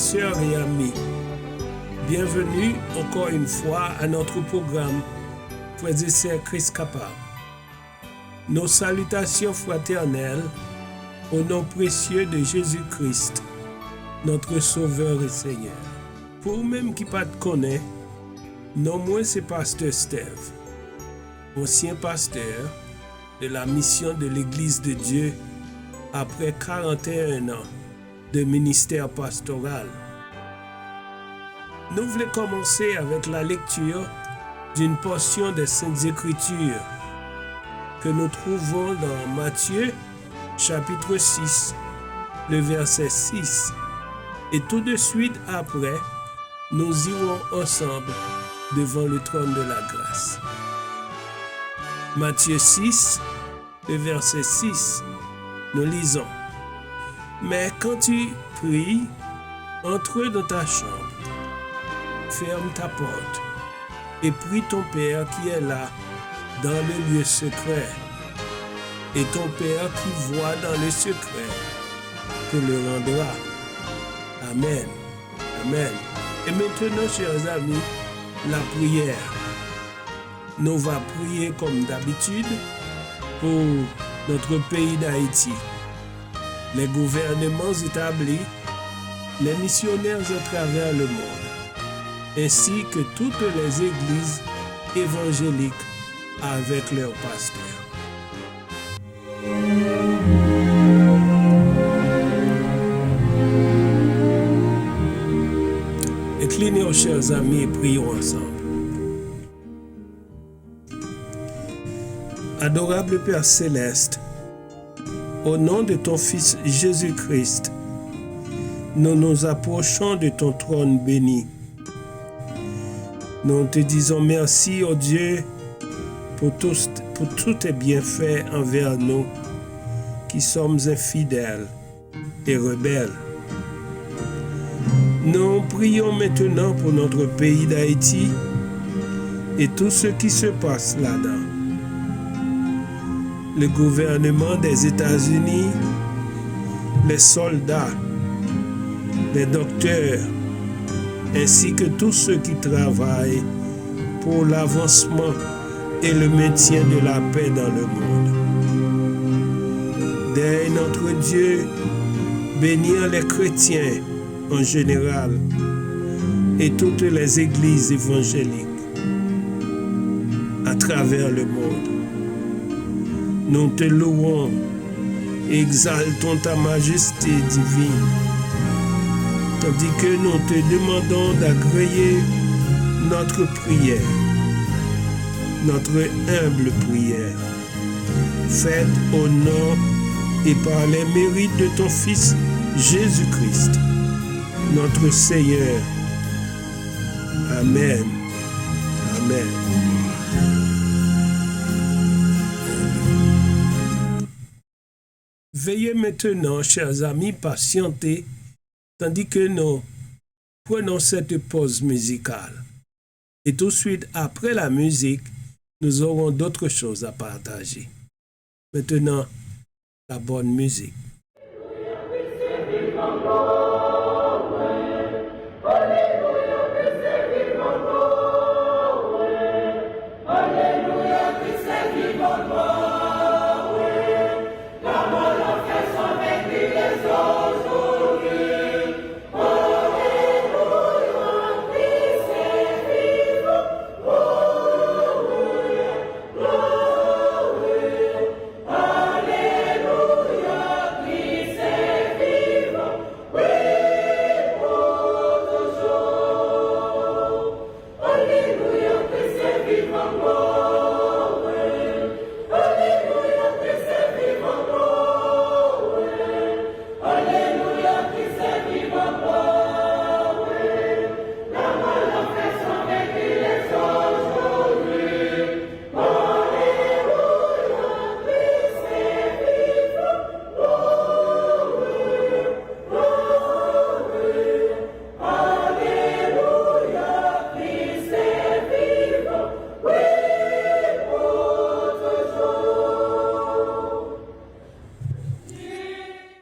sœurs et amis, bienvenue encore une fois à notre programme Frères et sœurs Christ capable. Nos salutations fraternelles au nom précieux de Jésus-Christ, notre Sauveur et Seigneur. Pour vous-même qui pas te connaît, non moi c'est Pasteur Steve, ancien pasteur de la mission de l'Église de Dieu après 41 ans de ministère pastoral. Nous voulons commencer avec la lecture d'une portion des Saintes Écritures que nous trouvons dans Matthieu chapitre 6, le verset 6. Et tout de suite après, nous irons ensemble devant le trône de la grâce. Matthieu 6, le verset 6, nous lisons. Mais quand tu pries, entre dans ta chambre, ferme ta porte et prie ton Père qui est là dans le lieu secret. Et ton Père qui voit dans le secret te le rendra. Amen. Amen. Et maintenant, chers amis, la prière. Nous allons prier comme d'habitude pour notre pays d'Haïti, les gouvernements établis, les missionnaires à travers le monde, ainsi que toutes les églises évangéliques avec leurs pasteurs. Inclinez-vous, chers amis, et prions ensemble. Adorable Père Céleste, au nom de ton Fils Jésus-Christ, nous nous approchons de ton trône béni. Nous te disons merci, ô Dieu, pour tous tes bienfaits envers nous, qui sommes infidèles et rebelles. Nous prions maintenant pour notre pays d'Haïti et tout ce qui se passe là-dedans. Le gouvernement des États-Unis, les soldats, les docteurs, ainsi que tous ceux qui travaillent pour l'avancement et le maintien de la paix dans le monde. Dès notre Dieu, bénir les chrétiens en général et toutes les églises évangéliques à travers le monde. Nous te louons et exaltons ta majesté divine, tandis que nous te demandons d'agréer notre prière, notre humble prière, faite au nom et par les mérites de ton Fils Jésus-Christ, notre Seigneur. Amen. Amen. Veuillez maintenant, chers amis, patienter tandis que nous prenons cette pause musicale. Et tout de suite, après la musique, nous aurons d'autres choses à partager. Maintenant, la bonne musique.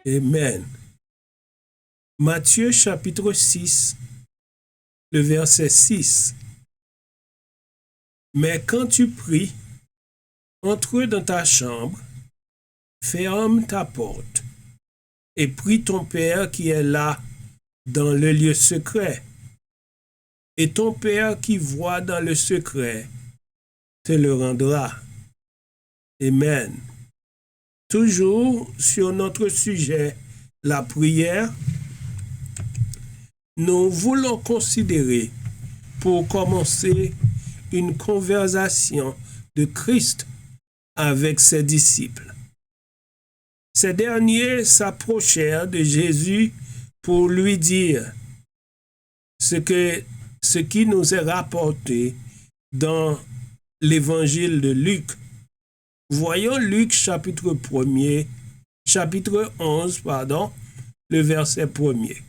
Amen. Matthieu chapitre 6, le verset 6. Mais quand tu pries, entre dans ta chambre, ferme ta porte et prie ton Père qui est là dans le lieu secret. Et ton Père qui voit dans le secret te le rendra. Amen. Toujours sur notre sujet, la prière, nous voulons considérer, pour commencer, une conversation de Christ avec ses disciples. Ces derniers s'approchèrent de Jésus pour lui dire ce qui nous est rapporté dans l'évangile de Luc. Voyons Luc chapitre 11, le verset 1er.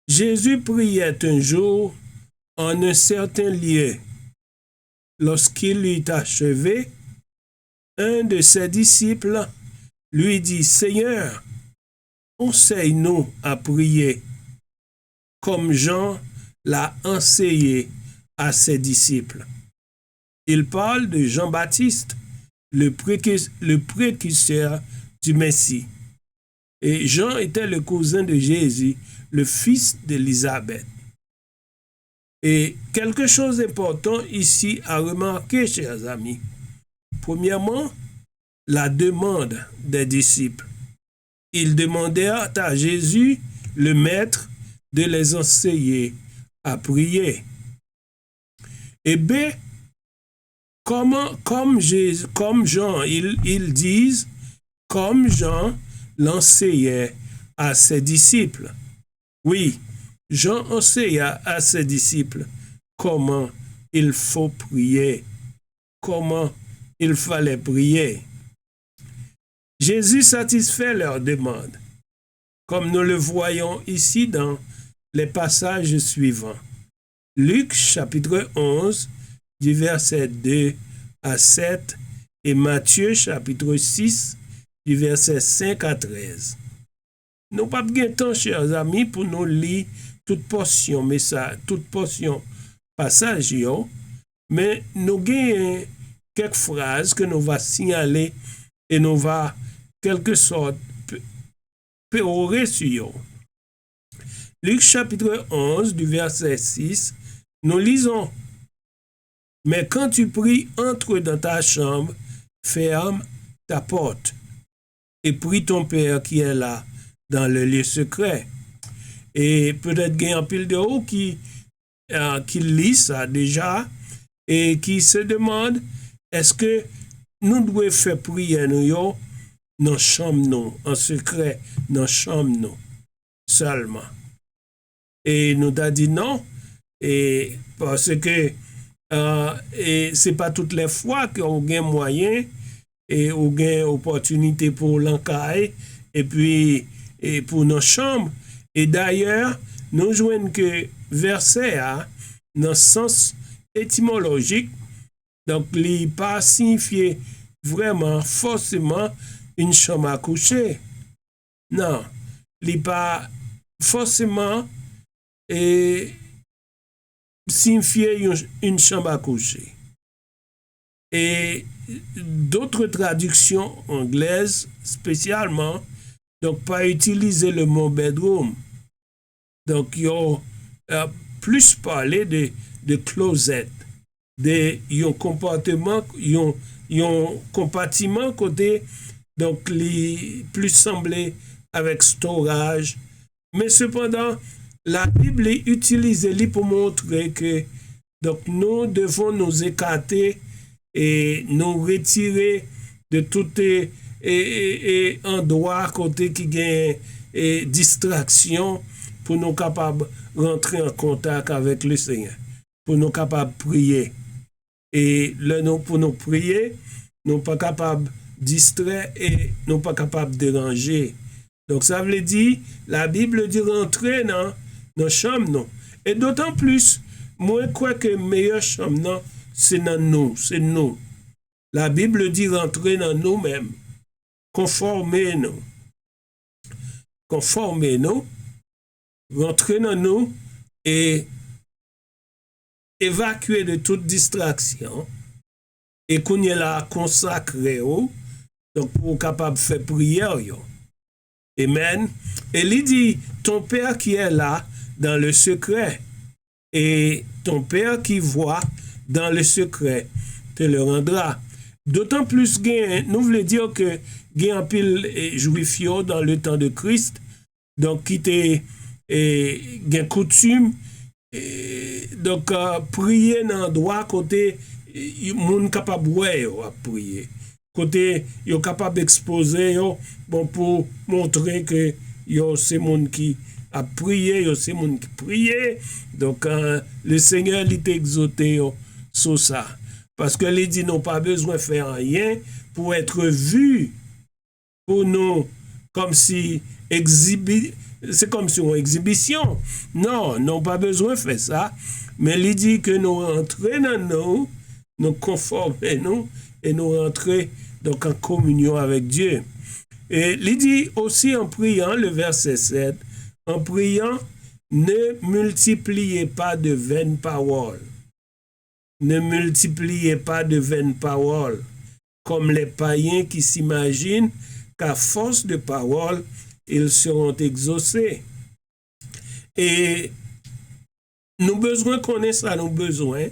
Jésus priait un jour en un certain lieu. Lorsqu'il eut achevé, un de ses disciples lui dit, Seigneur, enseigne-nous à prier, comme Jean l'a enseigné à ses disciples. Il parle de Jean-Baptiste, le précurseur du Messie. Et Jean était le cousin de Jésus, le fils d'Élisabeth. Et quelque chose d'important ici à remarquer, chers amis. Premièrement, la demande des disciples. Ils demandèrent à Jésus, le Maître, de les enseigner à prier. Et B, comme Jean, ils disent, comme Jean l'enseignait à ses disciples. Oui, Jean enseigna à ses disciples comment il faut prier, comment il fallait prier. Jésus satisfait leur demande, comme nous le voyons ici dans les passages suivants. Luc chapitre 11, du verset 2 à 7, et Matthieu chapitre 6, du verset 5 à 13. Nous n'avons pas de temps, chers amis, pour nous lire toute portion passage, mais nous avons quelques phrases que nous va signaler et nous va quelque sorte péorer sur eux. Luc chapitre 11 du verset 6, nous lisons, mais quand tu pries, entre dans ta chambre, ferme ta porte et prie ton Père qui est là dans le lieu secret. Et peut-être qu'il y a un pile de haut qui lit ça déjà et qui se demande, est-ce que nous devons faire prier nous dans chambre nous, en secret, dans chambre nous, seulement. Et nous avons dit non, et parce que c'est pas toutes les fois qu'on a moyen et on a opportunité pour l'encailler et puis pour nos chambres. Et d'ailleurs, nous jouons que verset A, dans le sens étymologique, donc il n'est pas signifié vraiment forcément une chambre à coucher. Non, il n'est pas forcément signifié une chambre à coucher. Et d'autres traductions anglaises, spécialement, donc pas utiliser le mot bedroom. Donc, ils ont plus parlé de closet, de compartiment côté, donc, les plus semblé avec storage. Mais cependant, la Bible est utilisée pour montrer que donc, nous devons nous écarter et nous retirer de tout endroit côté qui gagne distraction pour nous capables de rentrer en contact avec le Seigneur, pour nous capables de prier. Et pour nous prier, nous pas capables de distraire et nous pas capables de déranger. Donc ça veut dire, la Bible dit rentrer dans nos chambres, non. Et d'autant plus, moi, crois que meilleure chambre, non, c'est dans nous, c'est nous. La Bible dit rentrer dans nous-mêmes, conformer-nous. rentrer dans nous et évacuer de toute distraction et qu'on y la consacré donc pour capable faire prière yo. Amen. Et il dit ton père qui est là dans le secret et ton père qui voit dans le secret te le rendra. D'autant plus nous voulons dire que gain en pile juif dans le temps de Christ donc qui était gain coutume donc prier dans endroit côté moun capable ouais à prier côté yo capable exposer yo bon pour montrer que yo c'est moun qui a prié yo c'est moun qui prié donc le Seigneur il t'exauté sur ça parce que il dit non pas besoin de faire rien pour être vu pour nous comme si c'est comme si une exhibition. Non, pas besoin de faire ça. Mais il dit que nous rentrons dans nous conformer nous et nous rentrer donc en communion avec Dieu. Et il dit aussi en priant, le verset 7, en priant, ne multipliez pas de vaines paroles. Ne multipliez pas de vaines paroles, comme les païens qui s'imaginent qu'à force de paroles, ils seront exaucés. Et nous besoin connaître ça, nos besoins.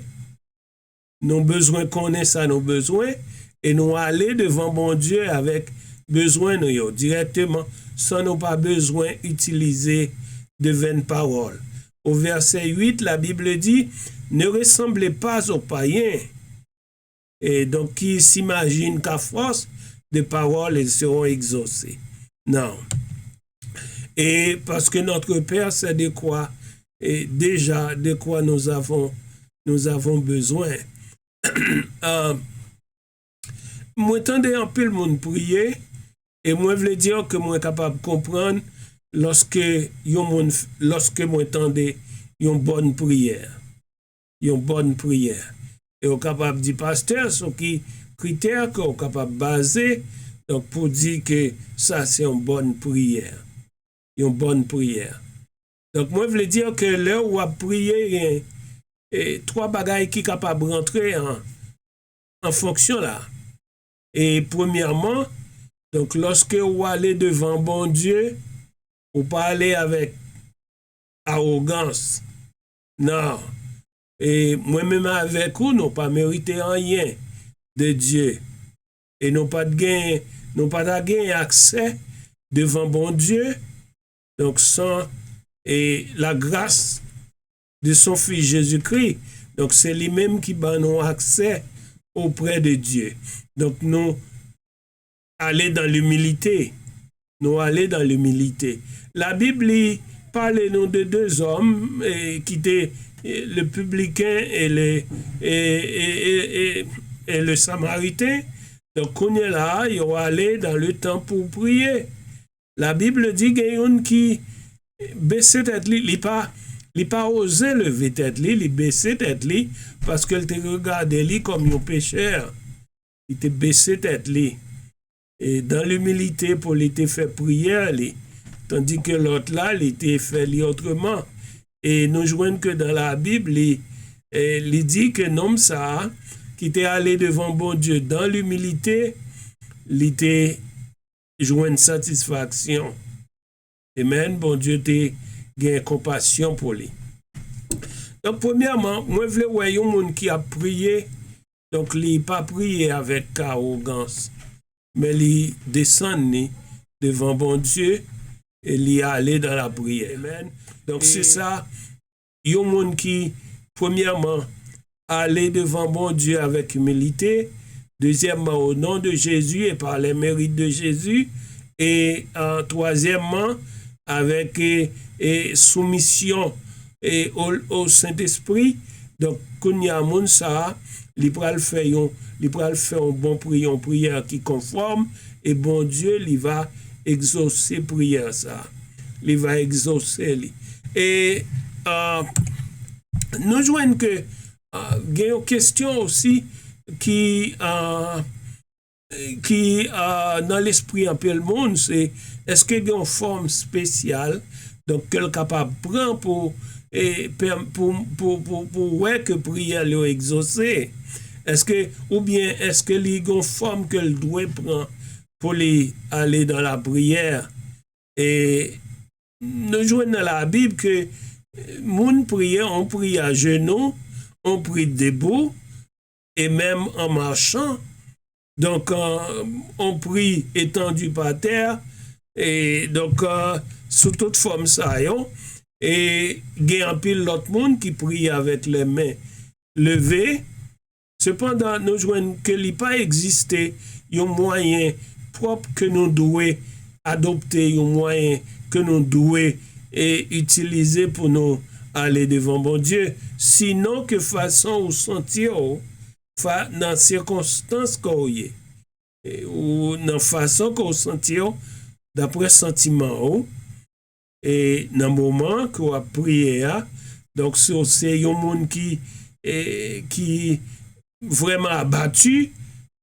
Nous besoin connaître ça, nos besoins. Et nous aller devant bon Dieu avec besoin nous directement, sans nous pas besoin d'utiliser de vaines paroles. Au verset 8, la Bible dit, ne ressemblez pas aux païens. Et donc, qui s'imaginent qu'à force de paroles, ils seront exaucés. Non. Et parce que notre Père sait de quoi, et déjà de quoi nous avons besoin. Moi, tendez un peu le monde prier, et moi, je veux dire que moi, capable de comprendre lorsque moi, tendez une bonne prière. Une bonne prière. Et on est capable de dire, pasteur, ce qui critères qu'on est capable de baser, donc pour dire que ça, c'est une bonne prière. Une bonne prière. Donc, moi, je veux dire que là où on a prié, trois bagailles qui sont capables de rentrer en fonction là. Et premièrement, donc, lorsque vous allez devant bon Dieu, vous pas aller avec arrogance. Non. Et moi-même avec vous, nous pas mérité rien de Dieu. Et nous pas de accès devant bon Dieu. Donc, sans la grâce de son Fils Jésus-Christ. Donc, c'est lui-même qui va nous accès auprès de Dieu. Donc, nous aller dans l'humilité. Nous aller dans l'humilité. La Bible parle nous de deux hommes qui étaient le publicain et le samaritain. Donc, on est là, ils vont aller dans le temple pour prier. La Bible dit qu'il y a un qui baissait tête, il pas osé lever tête, il baissait tête parce qu'il te regardait lui comme un pécheur. Il te baissé tête et dans l'humilité pour lui te faire prière tandis que l'autre là il était fait autrement. Et nous joignons que dans la Bible il dit que l'homme ça qui était allé devant bon Dieu dans l'humilité, il était jouer une satisfaction. Amen. Bon Dieu te gagne compassion pour lui. Donc, premièrement, moi, je veux voir un monde qui a prié. Donc, il n'a pas prié avec arrogance, mais il descend devant bon Dieu et il est allé dans la prière. Amen. Donc, c'est ça. Il y a un monde qui, premièrement, aller devant bon Dieu avec humilité. Deuxièmement, au nom de Jésus et par les mérites de Jésus. Et troisièmement, avec soumission au Saint-Esprit. Donc, quand il y a un monde, ça, il va faire une bonne prière, une prière qui conforme. Et bon Dieu, il va exaucer la prière, ça. Il va exaucer. Et nous joignons que il y a une question aussi qui dans l'esprit un peu le monde, c'est est-ce qu'il y a une forme spéciale donc qu'elle capable prendre pour ouais que prière est exaucée. Est-ce que ou bien est-ce que les forme qu'elle doit prendre pour aller dans la prière? Et nous jouons dans la Bible que moun prière, on prie à genoux, on prie debout et même en marchant. Donc on prie étendu par terre et donc sous toute forme ça et il y a un pile l'autre monde qui prie avec les mains levées. Cependant, nous jouons que il pas existé un moyen propre que nous devons adopter, un moyen que nous devons utiliser pour nous aller devant bon Dieu. Sinon, que façon ou sentir dans circonstances qu'on y ou dans façon qu'on sentir d'après sentiment et dans le moment qu'on a prié, donc c'est un monde qui vraiment abattu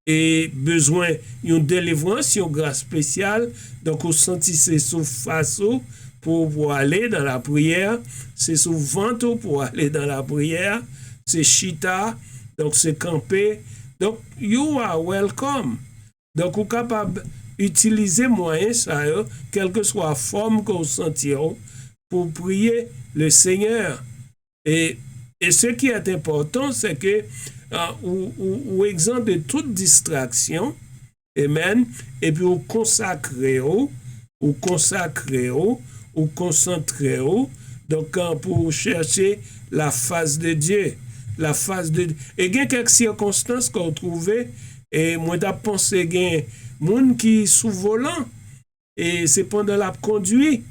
et besoin d'une délivrance, une grâce spéciale. Donc, on sentit c'est sous face pour aller dans la prière, c'est sous ventre pour aller dans la prière, c'est chita, donc c'est camper. Donc, you are welcome. Donc, on est capable d'utiliser moyens, ça, quelle que soit la forme qu'on sentit, pour prier le Seigneur. Et ce qui est important, c'est que ou exempt de toute distraction, amen, et puis ou consacrer, ou concentrer, donc pour chercher la face de Dieu, la face de Dieu. Et il y a quelques circonstances qu'on trouve, et moi j'ai pensé qu'il y a monde qui sous volant, et c'est pendant la conduite,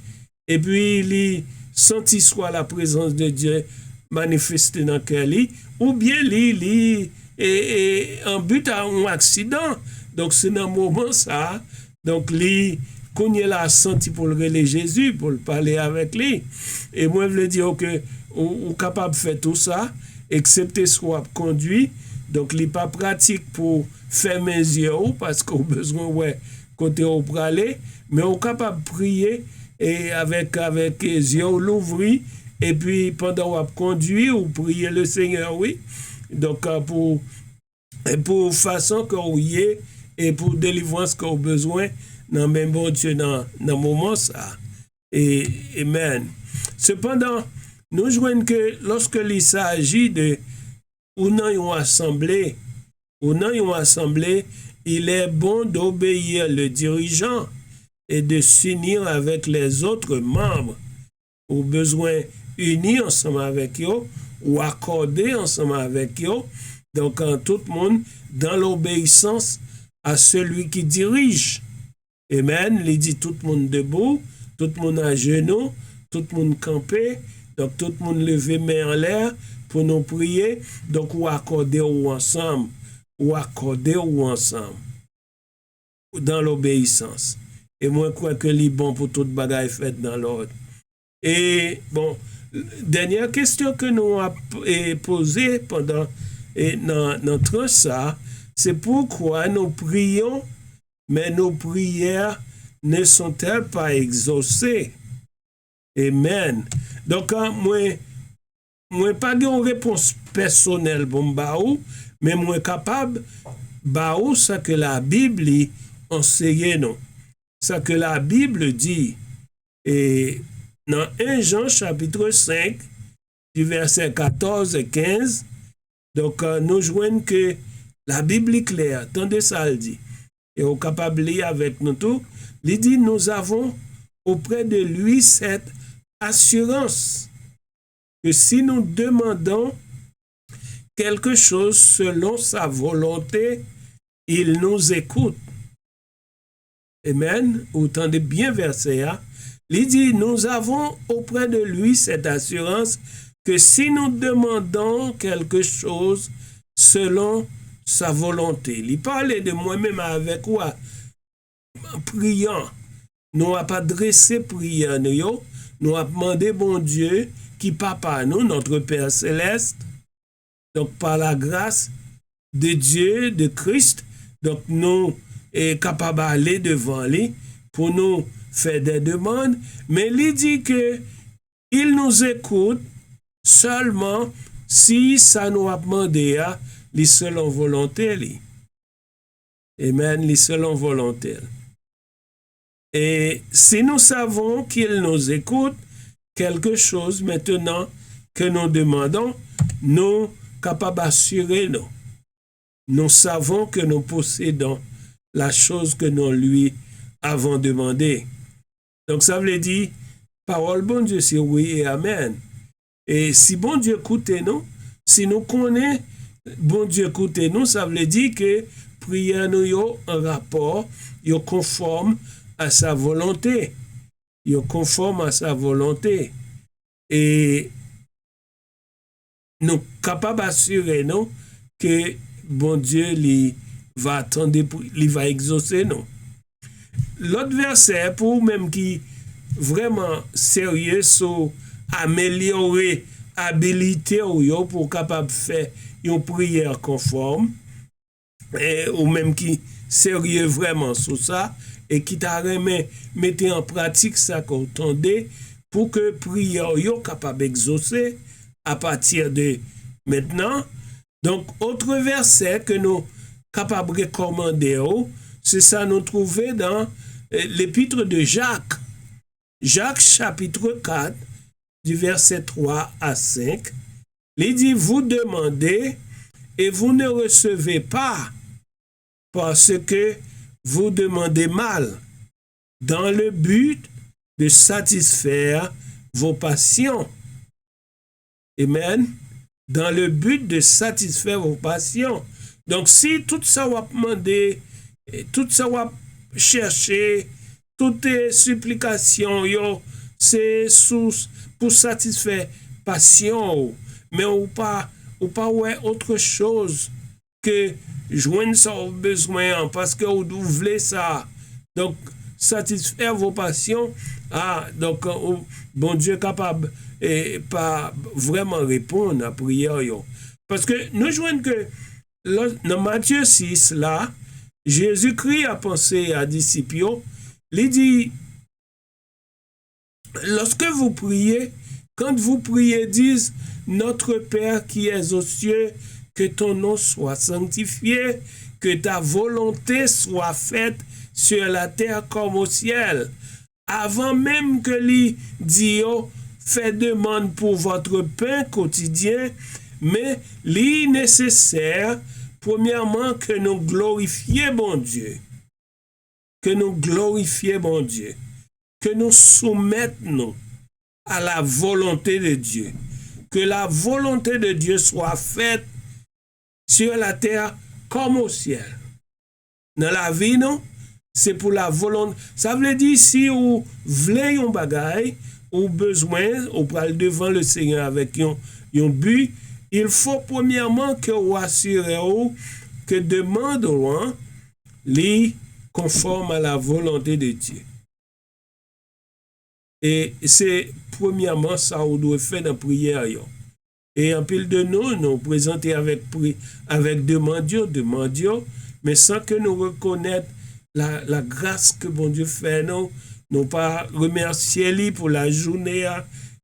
et puis il senti soit la présence de Dieu manifestée dans le ou bien en but à un accident. Donc c'est dans le moment ça, donc qu'on y a senti pour le relayer Jésus, pour le parler avec lui. Et moi je veux dire que on capable de faire tout ça, excepté soit conduit, donc il n'est pas pratique pour faire mes yeux parce qu'on a besoin ouais côté au aller, mais on est capable de prier et avec les yeux l'ouvrir. Et puis, pendant qu'on conduit ou prier le Seigneur, oui. Donc, pour façon qu'on y est et pour délivrance qu'on a besoin, dans même bon Dieu, dans le moment ça. Et amen. Cependant, nous jouons que lorsque il s'agit de ou dans une assemblée, il est bon d'obéir le dirigeant et de s'unir avec les autres membres. Au besoin unis ensemble avec eux ou accordés ensemble avec eux. Donc, tout le monde dans l'obéissance à celui qui dirige. Amen. Il dit tout le monde debout, tout le monde à genoux, tout le monde campé. Donc, tout le monde levé main en l'air pour nous prier. Donc, ou accorder ou ensemble. Dans l'obéissance. Et moi, je crois que c'est bon pour toute bagaille faite dans l'ordre. Et bon, dernière question que nous avons posée pendant notre ça, c'est pourquoi nous prions, mais nos prières ne sont-elles pas exaucées? Amen. Donc, moi pas de réponse personnelle pour m'baou, mais moi capable baou ça que la Bible enseigne nous. Ça que la Bible dit. Et dans 1 Jean chapitre 5, du verset 14 et 15, donc nous jouons que la Bible est claire, tendez ça le dit. Et au capable de lire avec nous tout, il dit nous avons auprès de lui cette assurance que si nous demandons quelque chose selon sa volonté, il nous écoute. Amen. Autant de bien versets. Il dit, nous avons auprès de lui cette assurance que si nous demandons quelque chose selon sa volonté. Il parlait de moi-même avec quoi? En priant. Nous n'avons pas dressé prière, nous avons demandé bon Dieu qui papa nous, notre Père Céleste. Donc par la grâce de Dieu, de Christ, donc nous sommes capables d'aller devant lui pour nous fait des demandes, mais il dit que il nous écoute seulement si ça nous a demandé les selon volonté. Amen, les selon volonté. Et si nous savons qu'il nous écoute, quelque chose maintenant que nous demandons, nous capables d'assurer nous. Nous savons que nous possédons la chose que nous lui avons demandé. Donc ça veut dire, parole bon Dieu, c'est oui et amen. Et si bon Dieu écoute nous, si nous connaissons bon Dieu écoute nous, ça veut dire que prière nous yo en rapport, yo conforme à sa volonté. Yo conforme à sa volonté. Et nous capables d'assurer nous que bon Dieu lui va attendre, lui va exaucer nous. L'autre verset, pour même qui vraiment sérieux sur améliorer habilité ou pour capable faire une prière conforme, ou même qui sérieux vraiment sur ça, et qui t'a remis mettre en pratique ça qu'on entendait pour que prière yo capable d'exaucer à partir de maintenant. Donc, autre verset que nous capables de recommander, c'est ça nous trouver dans l'épître de Jacques. Jacques chapitre 4, du verset 3 à 5. Il dit, vous demandez et vous ne recevez pas parce que vous demandez mal dans le but de satisfaire vos passions. Amen. Dans le but de satisfaire vos passions. Donc, si tout ça va demander, tout ça va chercher, toutes les supplications, c'est pour satisfaire passion, mais ou pas ouais autre chose que joindre ça au besoin parce que vous voulez ça. Donc, satisfaire vos passions, donc, bon Dieu est capable et pas vraiment répondre à la prière. Parce que nous joignons que dans Matthieu 6, là, Jésus-Christ a pensé à disciples, il dit, lorsque vous priez, quand vous priez, disent, notre Père qui es aux cieux, que ton nom soit sanctifié, que ta volonté soit faite sur la terre comme au ciel. Avant même que lui dit, fait demande pour votre pain quotidien, mais li nécessaire, premièrement, que nous glorifions bon Dieu. Que nous glorifions bon Dieu. Que nous soumettons à la volonté de Dieu. Que la volonté de Dieu soit faite sur la terre comme au ciel. Dans la vie, non? C'est pour la volonté. Ça veut dire, si vous voulez un bagage, ou besoin, ou parle devant le Seigneur avec un but, il faut premièrement que vous assurez que demande les conforme à la volonté de Dieu. Et c'est premièrement ça qu'on doit faire dans la prière. Et en pile de nous présenter avec demandions, mais sans que nous reconnaître la grâce que bon Dieu fait, non pas remercier lui pour la journée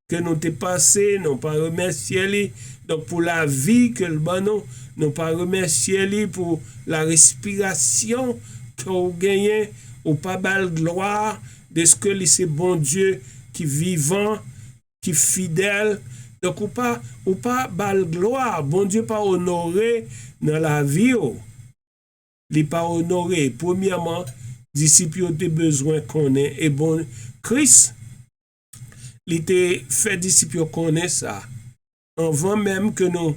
que nous t'ai passé, non pas remercier lui donc pour la vie que le banon, non pas remercier lui pour la respiration que vous gagnez, ou pas bal gloire de ce que c'est bon Dieu qui vivant, qui fidèle. Donc ou pas bal gloire, bon Dieu pas honoré dans la vie. Il pas honoré premièrement disciples ont besoin qu'on ait et bon Christ il était fait disciples qu'on ait ça avant même que nous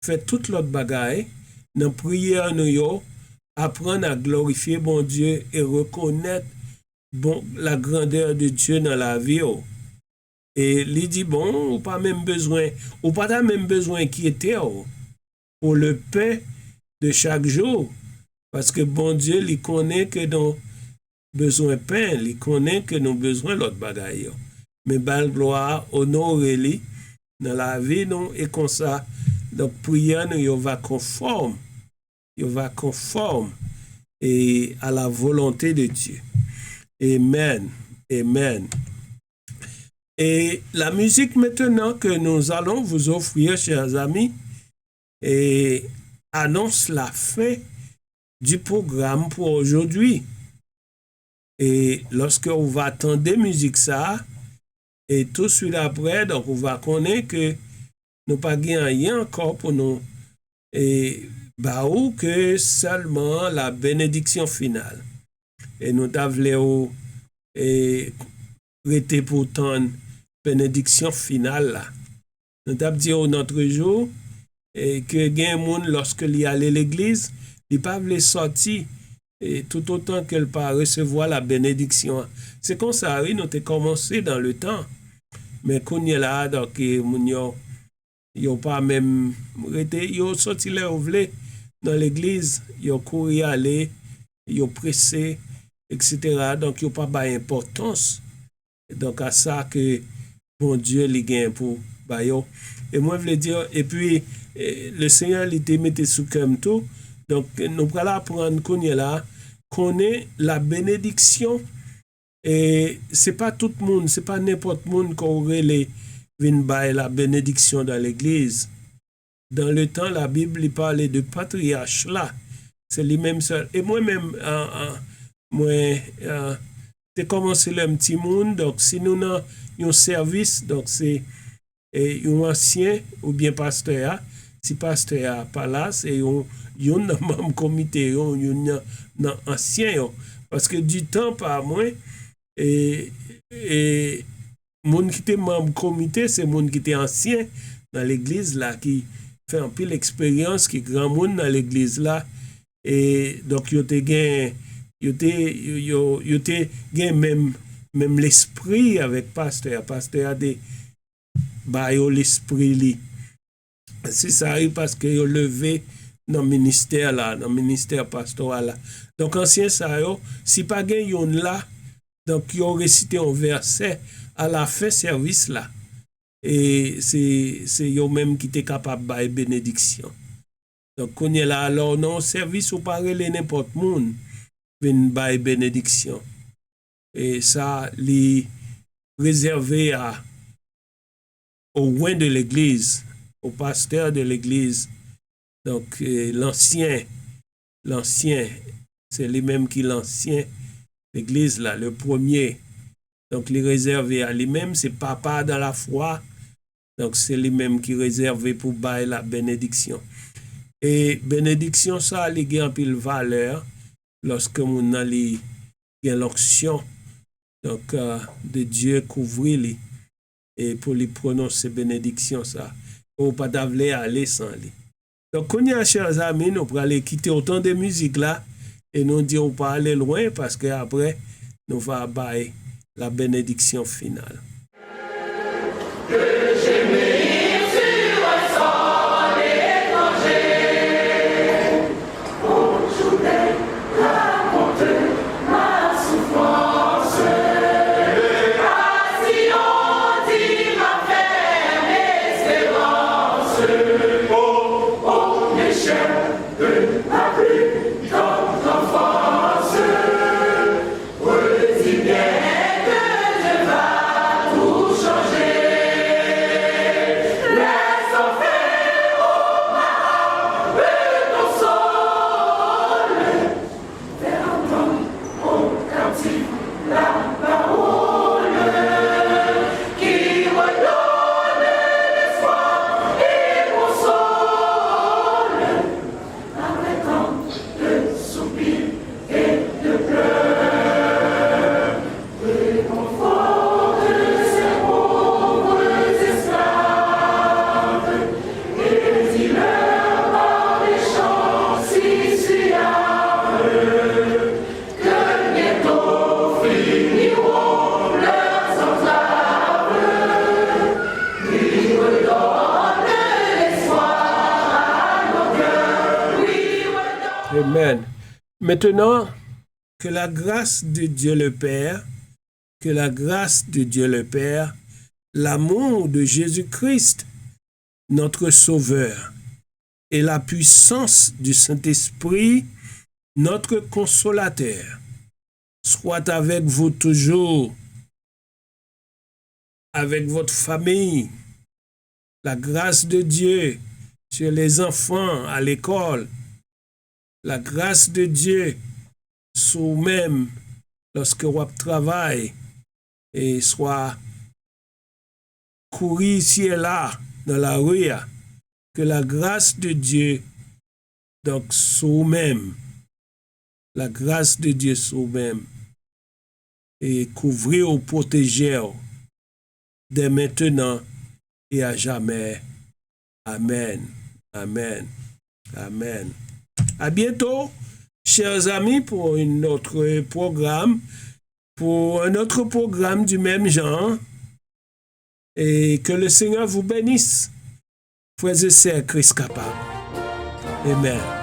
fait toute l'autre bagaille dans prière nous apprendre à glorifier bon Dieu et reconnaître la grandeur de Dieu dans la vie. Et il dit bon ou pas même besoin inquiéter pour le pain de chaque jour parce que bon Dieu il connaît que nous besoin pain, il connaît que nous besoin l'autre bagaille. Mais bal gloire honorer lui dans la vie non et comme ça donc prière nous va conforme et à la volonté de Dieu. Amen. Amen. Et la musique maintenant que nous allons vous offrir, chers amis, annonce la fin du programme pour aujourd'hui. Et lorsque on va attendre musique ça, et tout de suite après, donc on va connaître que nous pas gagné encore pour nous, et ou que seulement la bénédiction finale. Et nous t'avons et prêté pour ton bénédiction finale là. Nous t'avons dit au notre jour et que gain monde lorsque il allait à l'église, il pas voulait sortir et tout autant qu'elle pas recevoir la bénédiction. C'est comme ça oui, nous t'ai commencé dans le temps. Mais quand il est là donc yo pas même rete yo sorti là ouvlé dans l'église, yo couru aller, yo pressé etc. Donc yo pas ba importance. Donc à ça que bon Dieu les gagne pour ba yo. Et moi je veux dire et puis le Seigneur il te mettait sous comme tout. Donc nous allons apprendre qu'on est là, connaît la bénédiction et c'est pas tout le monde, c'est pas n'importe monde qu'on relève vient bailler la bénédiction dans l'église. Dans le temps, la Bible il parlait de patriarche là. C'est lui-même seul. Et moi-même, j'ai commencé le petit monde. Donc, si nous avons un service, donc c'est un ancien ou bien pasteur. Si pasteur pas là, c'est un membre comité, un ancien. Parce que du temps par moins, et monde qui était membre comité, c'est monde qui était ancien dans l'église là, qui fait un peu l'expérience, qui est grand monde dans l'église là. Et donc, yo te gen même l'esprit avec pasteur. Pasteur a des l'esprit li. Si ça arrive parce que yo levé dans le ministère là, dans le ministère pastoral là. Donc, ancien ça yo, si pas gen yon là, donc yo récité un verset à la fin service là. Et c'est yo même qui était capable de bénédiction. Donc, on est là, alors, non, service ou pas relé n'importe monde, vient bailler bénédiction. Et ça, les réservé au loin de l'église, au pasteur de l'église. Donc, l'ancien, c'est lui-même qui l'ancien, l'église là, le premier. Donc, les réservé à lui-même, c'est papa dans la foi. Donc, c'est lui-même qui réservé pour bailler la bénédiction. Et bénédiction, ça, il y a un pile valeur lorsque on a l'onction donc de Dieu couvrir lui et pour lui prononcer bénédiction ça ou pas d'avoir aller sans lui. Donc on y a chers amis, nous pour aller quitter autant de musique là et nous dire on pas aller loin parce que après nous va bailler la bénédiction finale. Amen. Maintenant, que la grâce de Dieu le Père, l'amour de Jésus-Christ, notre Sauveur, et la puissance du Saint-Esprit, notre Consolateur, soit avec vous toujours avec votre famille. La grâce de Dieu sur les enfants à l'école. La grâce de Dieu sur vous-même lorsque vous travaillez et soit courir ici et là dans la rue. Que la grâce de Dieu donc sur vous-même. La grâce de Dieu sur vous-même. Et couvrir ou protéger dès maintenant et à jamais. Amen. Amen. Amen. À bientôt, chers amis, pour un autre programme du même genre. Et que le Seigneur vous bénisse. Frères et sœurs, Christ capable. Amen.